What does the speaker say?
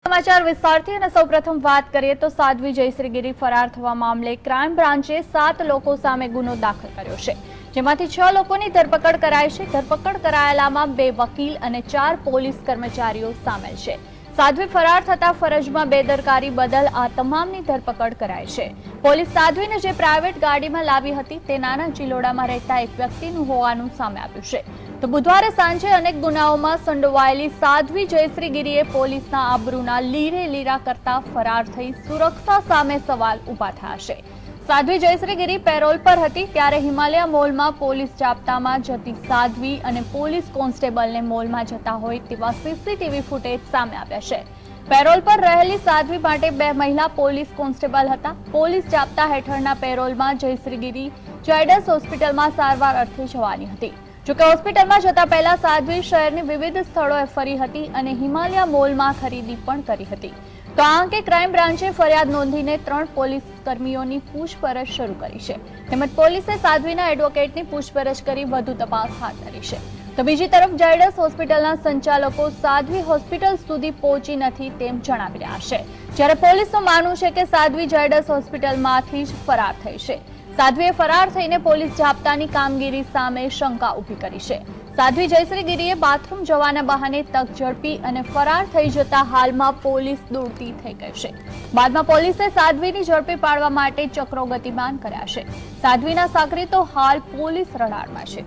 સમાચાર વિસ્તારથી અને સૌપ્રથમ વાત કરીએ તો સાધ્વી જયશ્રીગીરી ફરાર થવા મામલે ક્રાઇમ બ્રાન્ચે 7 લોકો સામે ગુનો દાખલ કર્યો છે, જેમાંથી 6 લોકોની ધરપકડ કરાઈ છે। ધરપકડ કરાયેલામાં 2 વકીલ અને 4 પોલીસ કર્મચારીઓ સામેલ છે। સાધ્વી ફરાર થતા ફરજમાં બેદરકારી બદલ આ તમામની ધરપકડ કરાઈ છે। પોલીસ સાધ્વીને જે પ્રાઇવેટ ગાડીમાં લાવી હતી તે નાના ચિલોડામાં રહેતા એક વ્યક્તિનું હોવાનું સામે આવ્યું છે। તો બુધવારે સાંજે અનેક ગુનાઓમાં સંડોવાયેલી સાધ્વી જયશ્રીગીરીએ પોલીસના આબરૂના લીરે લીરા કરતા ફરાર થઈ સુરક્ષા સામે સવાલ ઉભા થયા છે। સાધ્વી જયશ્રીગીરી પેરોલ પર હતી ત્યારે હિમાલય મોલમાં પોલીસ જાપ્તામાં જતી સાધ્વી અને પોલીસ કોન્સ્ટેબલને મોલમાં જતા હોય તેવા સીસીટીવી ફૂટેજ સામે આવ્યા છે। પેરોલ પર રહેલી સાધ્વી માટે 2 મહિલા પોલીસ કોન્સ્ટેબલ હતા। પોલીસ જાપ્તા હેઠળના પેરોલમાં જયશ્રીગીરી ઝાયડસ હોસ્પિટલમાં સારવાર અર્થે જવાની હતી। જોકે હોસ્પિટલમાં જતા પહેલા સાધ્વી શહેરની વિવિધ સ્થળોએ ફરી હતી અને હિમાલય મોલમાં ખરીદી પણ કરી હતી। તો આ અંગે ક્રાઇમ બ્રાન્ચે ફરિયાદ નોંધીને 3 પોલીસ કર્મીઓની પૂછપરછ શરૂ કરી છે, તેમજ પોલીસે સાધ્વીના એડવોકેટની પૂછપરછ કરી વધુ તપાસ હાથ ધરી છે। તો બીજી તરફ ઝાયડસ હોસ્પિટલના સંચાલકો સાધ્વી હોસ્પિટલ સુધી પહોંચી નથી તેમ જણાવી રહ્યા છે, જ્યારે પોલીસનું માનવું છે કે સાધ્વી ઝાયડસ હોસ્પિટલમાંથી જ ફરાર થઈ છે। સાધ્વીએ ફરાર થઈને પોલીસ જાપ્તાની કામગીરી સામે શંકા ઊભી કરી છે। સાધ્વી જયશ્રીગીરીએ બાથરૂમ જવાના બહાને તક ઝડપી અને ફરાર થઈ જતા હાલમાં પોલીસ દોડતી થઈ ગઈ છે। બાદમાં પોલીસે સાધ્વીની ઝડપી પાડવા માટે ચક્રો ગતિમાન કર્યા છે। સાધ્વીના સાગરીતો હાલ પોલીસ રડારમાં છે।